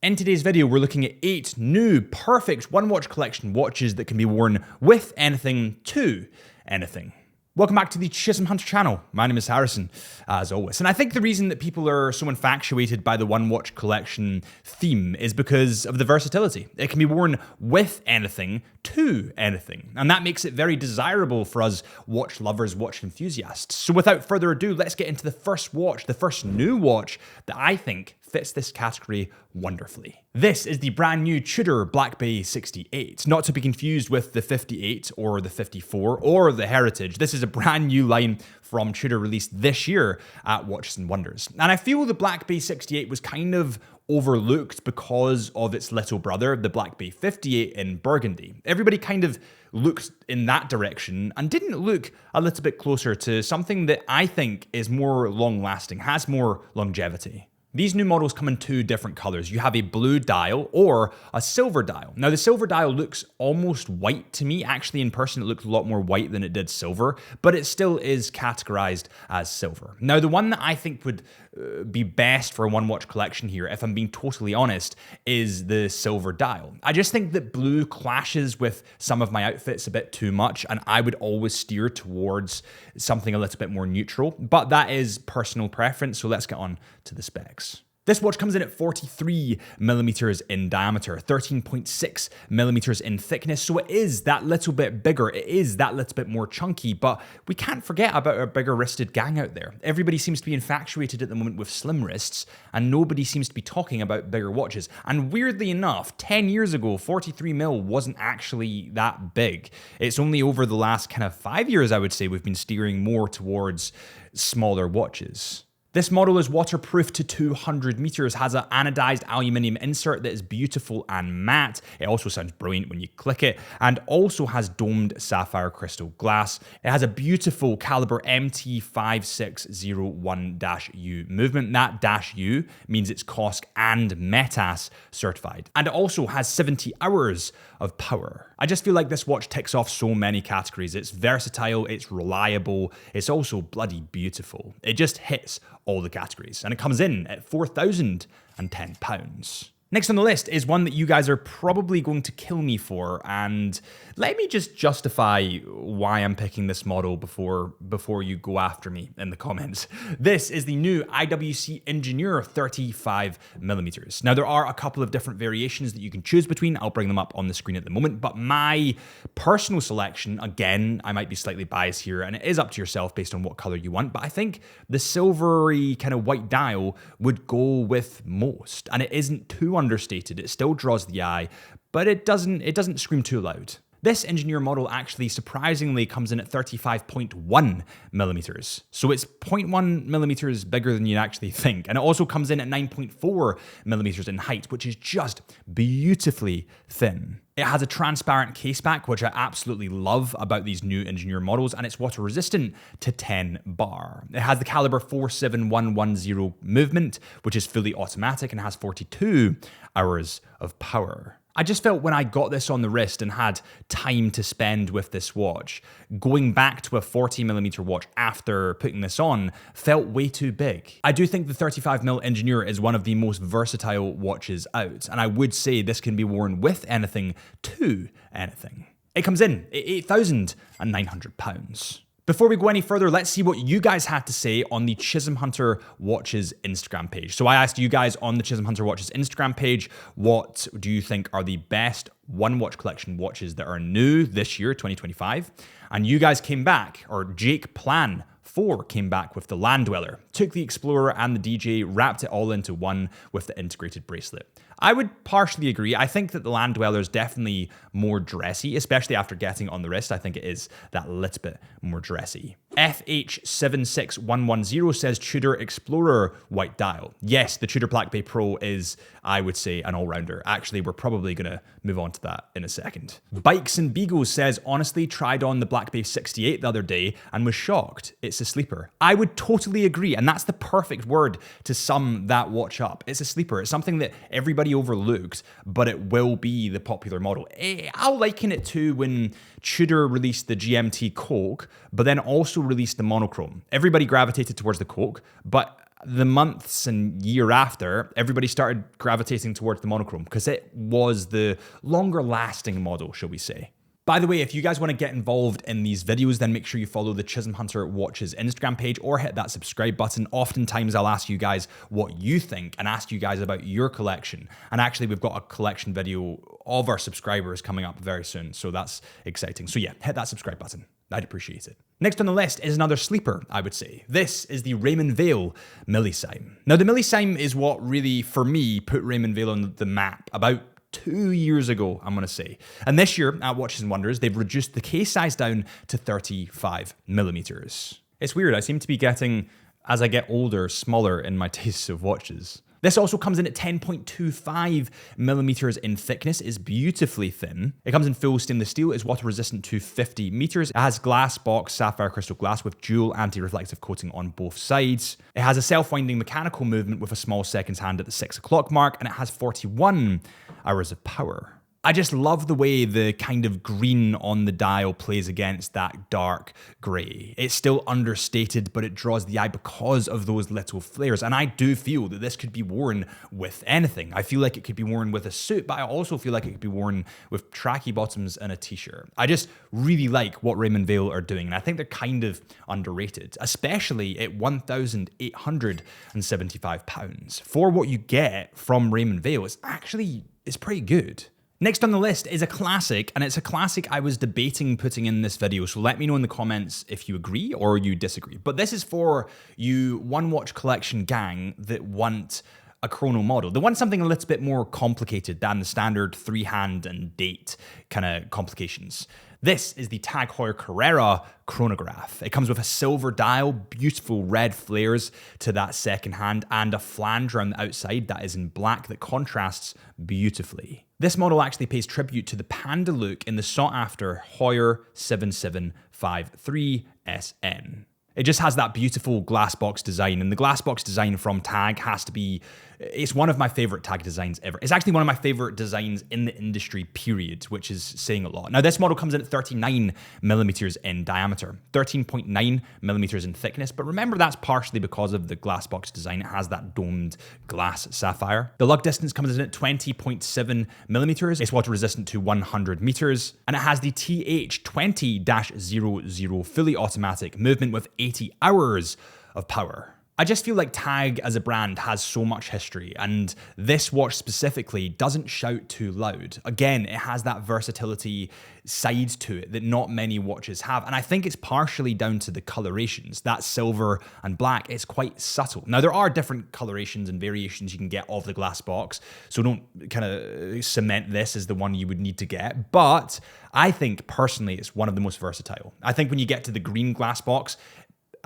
In today's video, we're looking at 8 new, perfect one-watch collection watches that can be worn with anything to anything. Welcome back to the Chisholm Hunter channel. My name is Harrison, as always. And I think the reason that people are so infatuated by the one-watch collection theme is because of the versatility. It can be worn with anything to anything. And that makes it very desirable for us watch lovers, watch enthusiasts. So without further ado, let's get into the first watch, the first new watch that I think fits this category wonderfully. This is the brand new Tudor Black Bay 68, not to be confused with the 58 or the 54 or the Heritage. This is a brand new line from Tudor released this year at Watches and Wonders. And I feel the Black Bay 68 was kind of overlooked because of its little brother, the Black Bay 58 in Burgundy. Everybody kind of looked in that direction and didn't look a little bit closer to something that I think is more long-lasting, has more longevity. These new models come in 2 different colors. You have a blue dial or a silver dial. Now the silver dial looks almost white to me. Actually in person it looked a lot more white than it did silver, but it still is categorized as silver. Now the one that I think would be best for a one watch collection here, if I'm being totally honest, is the silver dial. I just think that blue clashes with some of my outfits a bit too much, and I would always steer towards something a little bit more neutral, but that is personal preference, so let's get on to the specs. This watch comes in at 43 millimeters in diameter, 13.6 millimeters in thickness, so it is that little bit bigger, it is that little bit more chunky, but we can't forget about our bigger wristed gang out there. Everybody seems to be infatuated at the moment with slim wrists, and nobody seems to be talking about bigger watches. And weirdly enough, 10 years ago, 43 mil wasn't actually that big. It's only over the last kind of 5 years, I would say, we've been steering more towards smaller watches. This model is waterproof to 200 meters, has an anodized aluminium insert that is beautiful and matte. It also sounds brilliant when you click it, and also has domed sapphire crystal glass. It has a beautiful caliber MT5601-U movement. That -U means it's COSC and METAS certified. And it also has 70 hours of power. I just feel like this watch ticks off so many categories. It's versatile, it's reliable, it's also bloody beautiful. It just hits all the categories, and it comes in at £4,010. Next on the list is one that you guys are probably going to kill me for, and let me just justify why I'm picking this model before you go after me in the comments. This is the new IWC Engineer 35 millimeters. Now there are a couple of different variations that you can choose between. I'll bring them up on the screen at the moment, but my personal selection, again, I might be slightly biased here, and it is up to yourself based on what color you want, but I think the silvery kind of white dial would go with most, and it isn't too understated. It still draws the eye, but it doesn't scream too loud. This Engineer model actually surprisingly comes in at 35.1 millimeters. So it's 0.1 millimeters bigger than you'd actually think. And it also comes in at 9.4 millimeters in height, which is just beautifully thin. It has a transparent case back, which I absolutely love about these new Engineer models, and it's water resistant to 10 bar. It has the caliber 47110 movement, which is fully automatic and has 42 hours of power. I just felt when I got this on the wrist and had time to spend with this watch, going back to a 40 millimeter watch after putting this on felt way too big. I do think the 35mm Engineer is one of the most versatile watches out, and I would say this can be worn with anything to anything. It comes in at £8,900. Before we go any further, let's see what you guys had to say on the Chisholm Hunter Watches Instagram page. So I asked you guys on the Chisholm Hunter Watches Instagram page, what do you think are the best one watch collection watches that are new this year, 2025? And you guys came back, or Jake Plan 4 came back with the Land Dweller, took the Explorer and the DJ, wrapped it all into one with the integrated bracelet. I would partially agree. I think that the Land Dweller is definitely more dressy, especially after getting it on the wrist. I think it is that little bit more dressy. FH76110 says Tudor Explorer white dial. Yes, the Tudor Black Bay Pro is, I would say, an all-rounder. Actually, we're probably going to move on to that in a second. Bikes and Beagles says, honestly, tried on the Black Bay 68 the other day and was shocked. It's a sleeper. I would totally agree, and that's the perfect word to sum that watch up. It's a sleeper. It's something that everybody overlooked, but it will be the popular model. I'll liken it to when Tudor released the GMT Coke, but then also released the monochrome. Everybody gravitated towards the Coke, but the months and year after, everybody started gravitating towards the monochrome because it was the longer lasting model, shall we say. By the way, if you guys want to get involved in these videos, then make sure you follow the Chisholm Hunter Watches Instagram page or hit that subscribe button. Oftentimes I'll ask you guys what you think and ask you guys about your collection. And actually we've got a collection video of our subscribers coming up very soon. So that's exciting. So yeah, hit that subscribe button. I'd appreciate it. Next on the list is another sleeper, I would say. This is the Raymond Weil Millesime. Now the Millesime is what really, for me, put Raymond Weil on the map about 2 years ago, I'm going to say. And this year at Watches and Wonders, they've reduced the case size down to 35 millimeters. It's weird, I seem to be getting, as I get older, smaller in my tastes of watches. This also comes in at 10.25 millimeters in thickness, is beautifully thin. It comes in full stainless steel, is water resistant to 50 meters. It has glass box sapphire crystal glass with dual anti-reflective coating on both sides. It has a self-winding mechanical movement with a small seconds hand at the 6 o'clock mark, and it has 41 hours of power. I just love the way the kind of green on the dial plays against that dark grey. It's still understated, but it draws the eye because of those little flares. And I do feel that this could be worn with anything. I feel like it could be worn with a suit, but I also feel like it could be worn with tracky bottoms and a t-shirt. I just really like what Raymond Weil are doing, and I think they're kind of underrated, especially at £1,875. For what you get from Raymond Weil, it's pretty good. Next on the list is a classic, and it's a classic I was debating putting in this video, so let me know in the comments if you agree or you disagree. But this is for you One Watch Collection gang that want a chrono model. They want something a little bit more complicated than the standard 3-hand and date kind of complications. This is the Tag Heuer Carrera chronograph. It comes with a silver dial, beautiful red flares to that second hand, and a flange around the outside that is in black that contrasts beautifully. This model actually pays tribute to the panda look in the sought-after Heuer 7753SN. It just has that beautiful glass box design, and the glass box design from Tag has to be, it's one of my favorite Tag designs ever. It's actually one of my favorite designs in the industry, period, which is saying a lot. Now, this model comes in at 39 millimeters in diameter, 13.9 millimeters in thickness, but remember that's partially because of the glass box design. It has that domed glass sapphire. The lug distance comes in at 20.7 millimeters. It's water resistant to 100 meters, and it has the TH20-00 fully automatic movement with 80 hours of power. I just feel like Tag as a brand has so much history, and this watch specifically doesn't shout too loud. Again, it has that versatility side to it that not many watches have, and I think it's partially down to the colorations. That silver and black is quite subtle. Now, there are different colorations and variations you can get of the glass box, so don't kind of cement this as the one you would need to get, but I think personally it's one of the most versatile. I think when you get to the green glass box,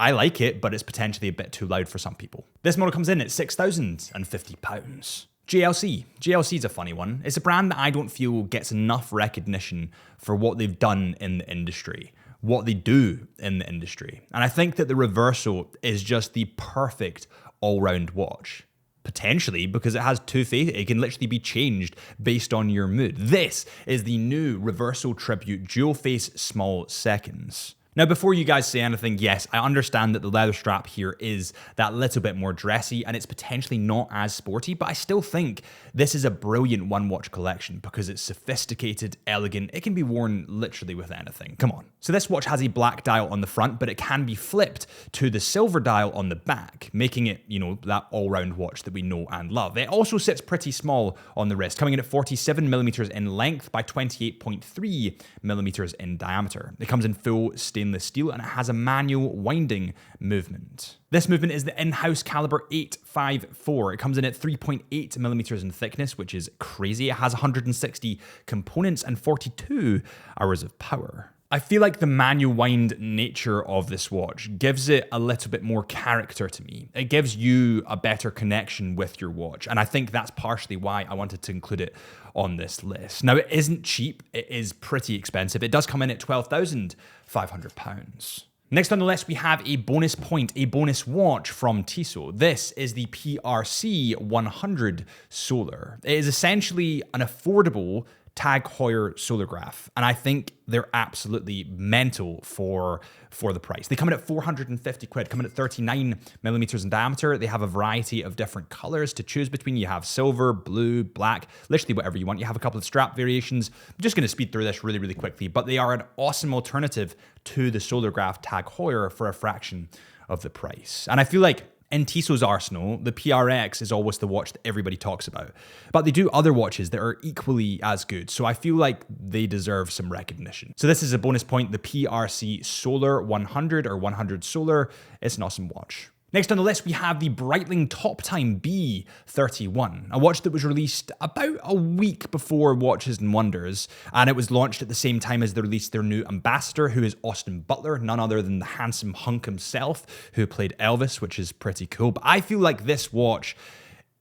I like it, but it's potentially a bit too loud for some people. This model comes in at £6,050. JLC. JLC is a funny one. It's a brand that I don't feel gets enough recognition for what they've done in the industry, what they do in the industry. And I think that the Reverso is just the perfect all-round watch. Potentially, because it has two faces. It can literally be changed based on your mood. This is the new Reverso Tribute Dual Face Small Seconds. Now, before you guys say anything, yes, I understand that the leather strap here is that little bit more dressy and it's potentially not as sporty, but I still think this is a brilliant One Watch collection because it's sophisticated, elegant. It can be worn literally with anything. Come on. So this watch has a black dial on the front, but it can be flipped to the silver dial on the back, making it, you know, that all-round watch that we know and love. It also sits pretty small on the wrist, coming in at 47 millimeters in length by 28.3 millimeters in diameter. It comes in full stainless steel and it has a manual winding movement. This movement is the in-house caliber 854. It comes in at 3.8 millimeters in thickness, which is crazy. It has 160 components and 42 hours of power. I feel like the manual wind nature of this watch gives it a little bit more character to me. It gives you a better connection with your watch, and I think that's partially why I wanted to include it on this list. Now, it isn't cheap. It is pretty expensive. It does come in at £12,500. Next on the list, we have a bonus point, a bonus watch from Tissot. This is the PRC 100 Solar. It is essentially an affordable Tag Heuer solargraph, and I think they're absolutely mental for the price. They come in at 450 quid, come in at 39 millimeters in diameter. They have a variety of different colors to choose between. You have silver, blue, black, literally whatever you want. You have a couple of strap variations. I'm just going to speed through this really, really quickly, but they are an awesome alternative to the solargraph Tag Heuer for a fraction of the price. And I feel like in Tissot's arsenal, the PRX is always the watch that everybody talks about. But they do other watches that are equally as good, so I feel like they deserve some recognition. So this is a bonus point, the PRC Solar 100 or 100 Solar. It's an awesome watch. Next on the list, we have the Breitling Top Time B31, a watch that was released about a week before Watches and Wonders, and it was launched at the same time as they released their new ambassador, who is Austin Butler, none other than the handsome hunk himself, who played Elvis, which is pretty cool. But I feel like this watch,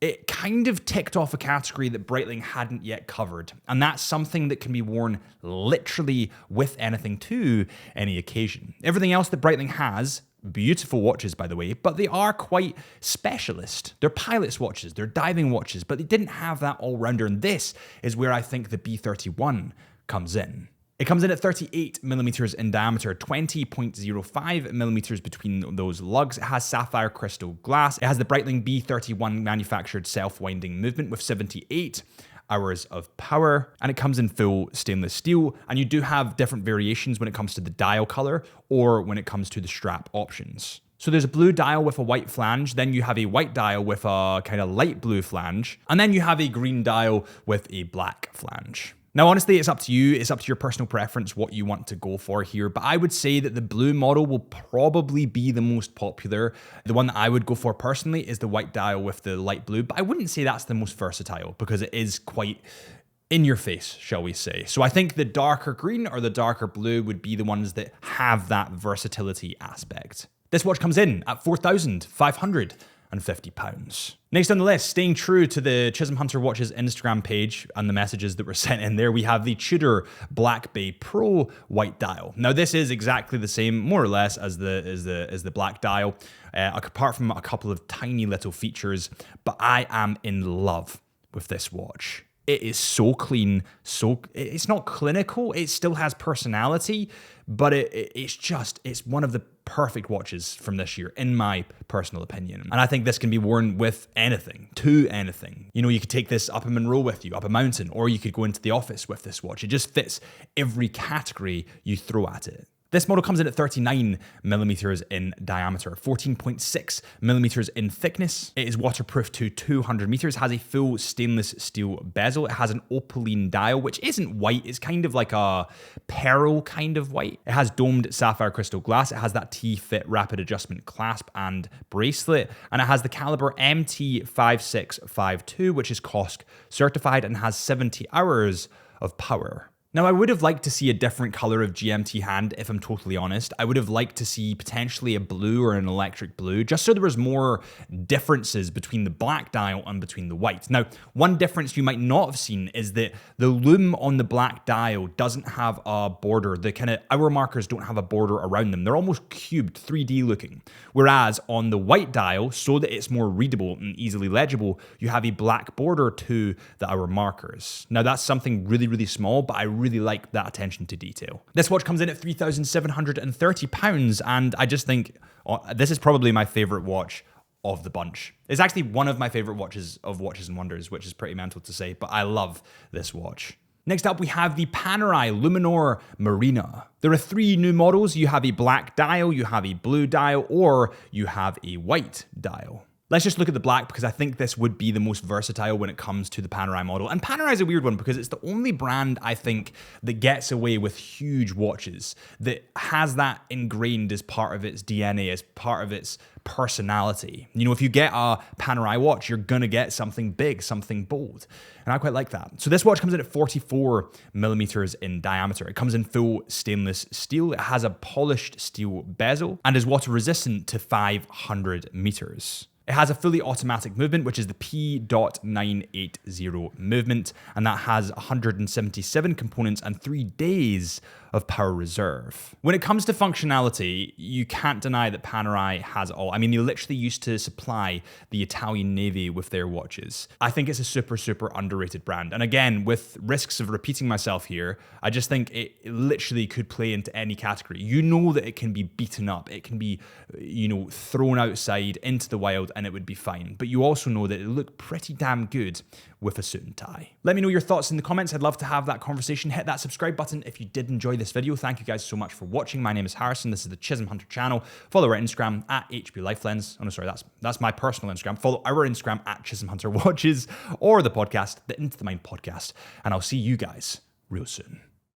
it kind of ticked off a category that Breitling hadn't yet covered, and that's something that can be worn literally with anything to any occasion. Everything else that Breitling has, beautiful watches, by the way, but they are quite specialist. They're pilot's watches, they're diving watches, but they didn't have that all-rounder, and this is where I think the B31 comes in. It comes in at 38 millimeters in diameter, 20.05 millimeters between those lugs. It has sapphire crystal glass. It has the Breitling B31 manufactured self-winding movement with 78 hours of power, and it comes in full stainless steel, and you do have different variations when it comes to the dial color or when it comes to the strap options. So there's a blue dial with a white flange, then you have a white dial with a kind of light blue flange, and then you have a green dial with a black flange. Now, honestly, it's up to you. It's up to your personal preference what you want to go for here. But I would say that the blue model will probably be the most popular. The one that I would go for personally is the white dial with the light blue. But I wouldn't say that's the most versatile because it is quite in your face, shall we say. So I think the darker green or the darker blue would be the ones that have that versatility aspect. This watch comes in at £4,550. Next on the list, staying true to the Chisholm Hunter Watches Instagram page and the messages that were sent in there, we have the Tudor Black Bay Pro white dial. Now this is exactly the same, more or less, as the black dial, apart from a couple of tiny little features, but I am in love with this watch. It is so clean, it's not clinical, it still has personality, but it's one of the perfect watches from this year, in my personal opinion. And I think this can be worn with anything, to anything. You know, you could take this up a Monroe with you, up a mountain, or you could go into the office with this watch. It just fits every category you throw at it. This model comes in at 39 millimeters in diameter, 14.6 millimeters in thickness. It is waterproof to 200 meters, has a full stainless steel bezel. It has an opaline dial, which isn't white. It's kind of like a pearl kind of white. It has domed sapphire crystal glass. It has that T-fit rapid adjustment clasp and bracelet. And it has the caliber MT5652, which is COSC certified and has 70 hours of power. Now, I would have liked to see a different color of GMT hand, if I'm totally honest. I would have liked to see potentially a blue or an electric blue, just so there was more differences between the black dial and between the white. Now, one difference you might not have seen is that the lume on the black dial doesn't have a border. The kind of hour markers don't have a border around them. They're almost cubed, 3D looking. Whereas on the white dial, so that it's more readable and easily legible, you have a black border to the hour markers. Now, that's something really, really small, but I really like that attention to detail. This watch comes in at £3,730, and I just think this is probably my favorite watch of the bunch. It's actually one of my favorite watches of Watches and Wonders, which is pretty mental to say, but I love this watch. Next up, we have the Panerai Luminor Marina. There are 3 new models. You have a black dial, you have a blue dial, or you have a white dial. Let's just look at the black because I think this would be the most versatile when it comes to the Panerai model. And Panerai is a weird one because it's the only brand, I think, that gets away with huge watches, that has that ingrained as part of its DNA, as part of its personality. You know, if you get a Panerai watch, you're going to get something big, something bold. And I quite like that. So this watch comes in at 44 millimeters in diameter. It comes in full stainless steel. It has a polished steel bezel and is water resistant to 500 meters. It has a fully automatic movement, which is the P.980 movement, and that has 177 components and 3 days of power reserve. When it comes to functionality, you can't deny that Panerai has it all. I mean, they literally used to supply the Italian Navy with their watches. I think it's a super, super underrated brand. And again, with risks of repeating myself here, I just think it literally could play into any category. You know that it can be beaten up. It can be, thrown outside into the wild and it would be fine. But you also know that it looked pretty damn good with a suit and tie. Let me know your thoughts in the comments. I'd love to have that conversation. Hit that subscribe button if you did enjoy this video. Thank you guys so much for watching. My name is Harrison. This is the Chisholm Hunter channel. Follow our Instagram at HBLifelens. Oh no, sorry, that's my personal Instagram. Follow our Instagram at Chisholm Hunter Watches or the podcast, the Into the Mind podcast. And I'll see you guys real soon.